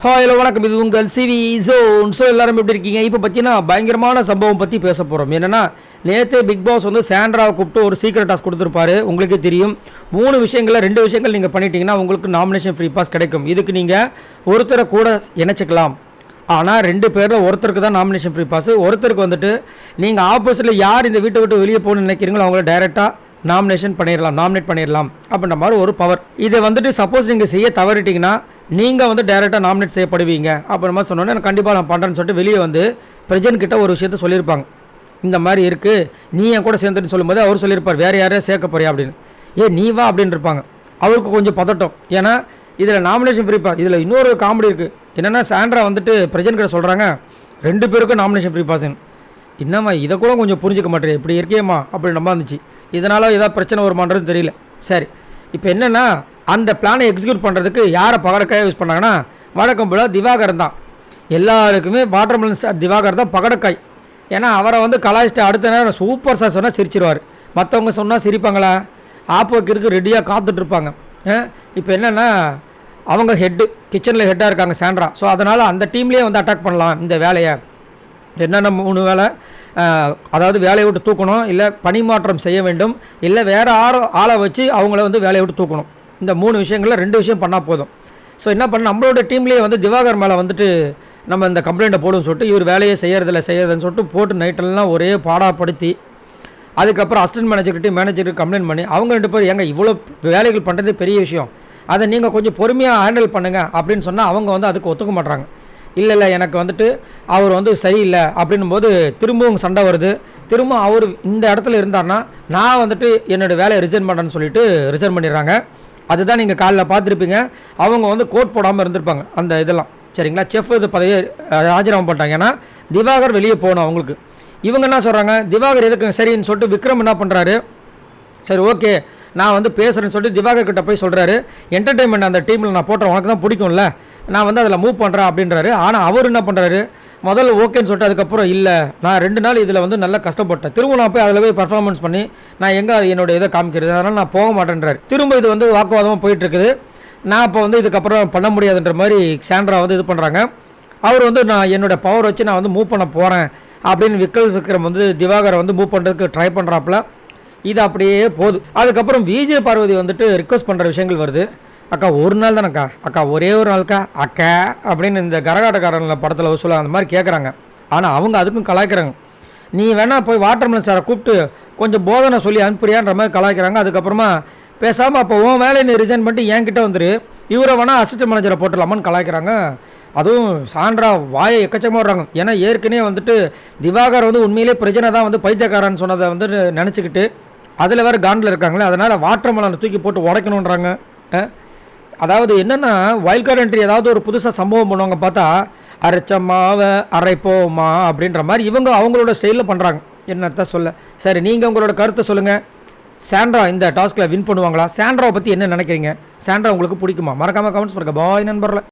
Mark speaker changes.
Speaker 1: Hello வணக்கம், இது உங்கள் சிவி ஜோன். ஸோ எல்லாரும் எப்படி இருக்கீங்க? இப்போ பார்த்தீங்கன்னா பயங்கரமான சம்பவம் பற்றி பேச போகிறோம். என்னென்னா, நேற்று பிக் பாஸ் வந்து சாண்ட்ராவை கூப்பிட்டு ஒரு சீக்ரெட் டாஸ்க் கொடுத்துருப்பாரு. உங்களுக்கே தெரியும், 3 விஷயங்களில் 2 விஷயங்கள் நீங்கள் பண்ணிட்டீங்கன்னா உங்களுக்கு நாமினேஷன் ஃப்ரீ பாஸ் கிடைக்கும். இதுக்கு நீங்கள் ஒருத்தரை கூட இணைச்சிக்கலாம். ஆனால் 2 பேரில் ஒருத்தருக்கு தான் நாமினேஷன் ஃப்ரீ பாஸ். ஒருத்தருக்கு வந்துட்டு நீங்கள் ஆப்போசிட்டில் யார் இந்த வீட்டை விட்டு வெளியே போகணும்னு நினைக்கிறீங்களோ அவங்கள டைரெக்டாக நாமினேட் பண்ணிடலாம் அப்படின்ற மாதிரி ஒரு பவர். இதை வந்துட்டு சப்போஸ் நீங்கள் செய்ய தவறிட்டீங்கன்னா நீங்கள் வந்து டைரெக்டாக நாமினேட் செய்யப்படுவீங்க அப்படின்ற மாதிரி சொன்னோன்னே எனக்கு கண்டிப்பாக நான் பண்ணுறேன்னு சொல்லிட்டு வெளியே வந்து பிரஜன் கிட்ட ஒரு விஷயத்த சொல்லியிருப்பாங்க. இந்த மாதிரி இருக்குது, நீ என் கூட சேர்ந்துட்டு சொல்லும்போது அவர் சொல்லியிருப்பார், வேறு யாரையா சேர்க்க போறியா அப்படின்னு. நீ வா அப்படின்னு இருப்பாங்க. அவருக்கு கொஞ்சம் பதட்டம். ஏன்னா இதில் நாமினேஷன் ஃப்ரீ பாஸ். இதில் இன்னொரு காமெடி இருக்குது. என்னென்னா, சாண்ட்ரா வந்துட்டு பிரஜன் கிட்ட சொல்கிறாங்க, 2 பேருக்கும் நாமினேஷன் ஃப்ரீ பாஸ்ன்னு. என்னம்மா இதை கூட கொஞ்சம் புரிஞ்சிக்க மாட்டேன், இப்படி இருக்கேம்மா அப்படின்ற மாதிரி இருந்துச்சு. இதனால் ஏதாவது பிரச்சனை வருமானது தெரியல. சரி, இப்போ என்னென்னா, அந்த பிளானை எக்ஸிக்யூட் பண்ணுறதுக்கு யாரை பகடக்காயாக யூஸ் பண்ணாங்கன்னா, வழக்கம் போல் திவாகர் தான். எல்லாருக்குமே வாட்டர்மெலன் ஸ்டார் திவாகர் தான் பகடக்காய். ஏன்னா அவரை வந்து கலாய்ச்சிட்டு அடுத்த நேரம் சூப்பர் சார் சொன்னால் சிரிச்சிருவார். மற்றவங்க சொன்னால் சிரிப்பாங்களா, ஆப்பு வைக்கிறதுக்கு ரெடியாக காத்துட்ருப்பாங்க. இப்போ என்னென்னா, அவங்க கிச்சனில் ஹெட்டாக இருக்காங்க சாண்ட்ரா. ஸோ அதனால் அந்த டீம்லேயே வந்து அட்டாக் பண்ணலாம் இந்த வேலையை. என்னென்ன 3 வேலை, அதாவது வேலையை விட்டு தூக்கணும், இல்லை பணிமாற்றம் செய்ய வேண்டும், இல்லை வேறு ஆளை வச்சு அவங்கள வந்து வேலையை விட்டு தூக்கணும். இந்த 3 விஷயங்களில் 2 விஷயம் பண்ணால் போதும். ஸோ என்ன பண்ண, நம்மளோட டீம்லேயே வந்து திவாகர் மேலே வந்துட்டு நம்ம இந்த கம்ப்ளைண்ட்டை போடுன்னு சொல்லிட்டு இவர் வேலையை செய்யறதுன்னு சொல்லிட்டு போட்டு நைட்டெல்லாம் ஒரே பாடாப்படுத்தி, அதுக்கப்புறம் அசிஸ்டன்ட் மேனேஜருக்கு கம்ப்ளைண்ட் பண்ணி அவங்க 2 பேர் எங்க இவ்வளோ வேலைகள் பண்ணுறதே பெரிய விஷயம், அதை நீங்கள் கொஞ்சம் பொறுமையாக ஹேண்டில் பண்ணுங்கள் அப்படின்னு சொன்னால் அவங்க வந்து அதுக்கு ஒத்துக்க மாட்டாங்க. இல்லை எனக்கு வந்துட்டு அவர் வந்து சரியில்லை அப்படின்னும் போது திரும்பவும் சண்டை வருது. திரும்ப அவர் இந்த இடத்துல இருந்தார்னா நான் வந்துட்டு என்னோடய வேலையை ரிசைன் பண்ணுறேன்னு சொல்லிட்டு ரிசைன் பண்ணிடுறாங்க. அதுதான் நீங்கள் காலையில் பார்த்துருப்பீங்க. அவங்க வந்து கோட் போடாமல் இருந்திருப்பாங்க அந்த இதெல்லாம். சரிங்களா, செஃப் இது பதவியை ராஜினாமா பண்ணிட்டாங்க. ஏன்னா திவாகர் வெளியே போகணும் அவங்களுக்கு. இவங்க என்ன சொல்கிறாங்க, திவாகர் எதுக்கு சரின்னு சொல்லிட்டு விக்ரம் என்ன பண்ணுறாரு, சரி ஓகே நான் வந்து பேசுகிறேன்னு சொல்லிட்டு திவாகர் கிட்ட போய் சொல்கிறாரு, என்டர்டெயின்மெண்ட் அந்த டீமில் நான் போட்டேன், உனக்கு தான் பிடிக்கும்ல, நான் வந்து அதில் மூவ் பண்ணுறேன் அப்படின்றாரு. ஆனால் அவர் என்ன பண்ணுறாரு, முதல்ல ஓகேன்னு சொல்லிட்டு அதுக்கப்புறம் இல்லை நான் 2 நாள் இதில் வந்து நல்லா கஷ்டப்பட்டேன், திரும்ப நான் போய் அதில் போய் பர்ஃபார்மன்ஸ் பண்ணி நான் எங்கே என்னோட இதை காமிக்கிறது, அதனால் நான் போக மாட்டேன்றாரு. திரும்ப இது வந்து வாக்குவாதமாக போயிட்டுருக்குது. நான் இப்போ வந்து இதுக்கப்புறம் பண்ண முடியாதுன்ற மாதிரி சாண்ட்ரா வந்து இது பண்ணுறாங்க. அவர் வந்து நான் என்னோடய பவர் வச்சு நான் வந்து மூவ் பண்ண போகிறேன் அப்படின்னு விக்ரம் வந்து திவாகரை வந்து மூவ் பண்ணுறதுக்கு ட்ரை பண்ணுறாப்புல. இது அப்படியே போகுது. அதுக்கப்புறம் விஜய் பார்வதி வந்துட்டு ரிக்வஸ்ட் பண்ணுற விஷயங்கள் வருது. அக்கா ஒரு நாள் தானேக்கா, அக்கா ஒரே ஒரு நாளுக்கா அக்கா அப்படின்னு இந்த கரகாட்டக்காரன் படத்தில் சொல்லுவாங்க, அந்த மாதிரி கேட்குறாங்க. ஆனால் அவங்க அதுக்கும் கலாய்க்கிறாங்க. நீ வேணால் போய் வாட்டர்மெலன் சாரை கூப்பிட்டு கொஞ்சம் போதனை சொல்லி அனுப்புறியான்ற மாதிரி கலாய்க்கிறாங்க. அதுக்கப்புறமா பேசாமல் அப்போ உன் வேலையை நீ ரிசைன் பண்ணிட்டு என்கிட்ட வந்துரு, இவரை வேணால் அசிஸ்டன்ட் மேனேஜரை போட்டுடலாமான்னு கலாய்க்கிறாங்க. அதுவும் சாண்ட்ரா வாயை எக்கச்சக்கமாக வர்றாங்க. ஏன்னா ஏற்கனவே வந்துட்டு திவாகர் வந்து உண்மையிலே பிரச்சனை தான் வந்து பைத்தியக்காரன்னு சொன்னதை வந்து நினச்சிக்கிட்டு அதில் வேறு காண்டில் இருக்காங்களே, அதனால் வாட்டர்மெலனை தூக்கி போட்டு உடைக்கணுன்றாங்க. அதாவது என்னென்னா, வைல்ட் கார்டு என்ட்ரி ஏதாவது ஒரு புதுசாக சம்பவம் பண்ணுவாங்க, பார்த்தா அரைச்சம்மாவை அரைப்போமா அப்படின்ற மாதிரி இவங்க அவங்களோட ஸ்டைலில் பண்ணுறாங்க. என்னத்தான் சொல்ல. சரி, நீங்கள் உங்களோட கருத்தை சொல்லுங்கள். சாண்ட்ரா இந்த டாஸ்கில் வின் பண்ணுவாங்களா? சாண்ட்ராவை பற்றி என்ன நினைக்கிறீங்க? சாண்ட்ரா உங்களுக்கு பிடிக்குமா? மறக்காமல் கமெண்ட்ஸ் பண்ணுங்கள். பாய் நண்பர்களே.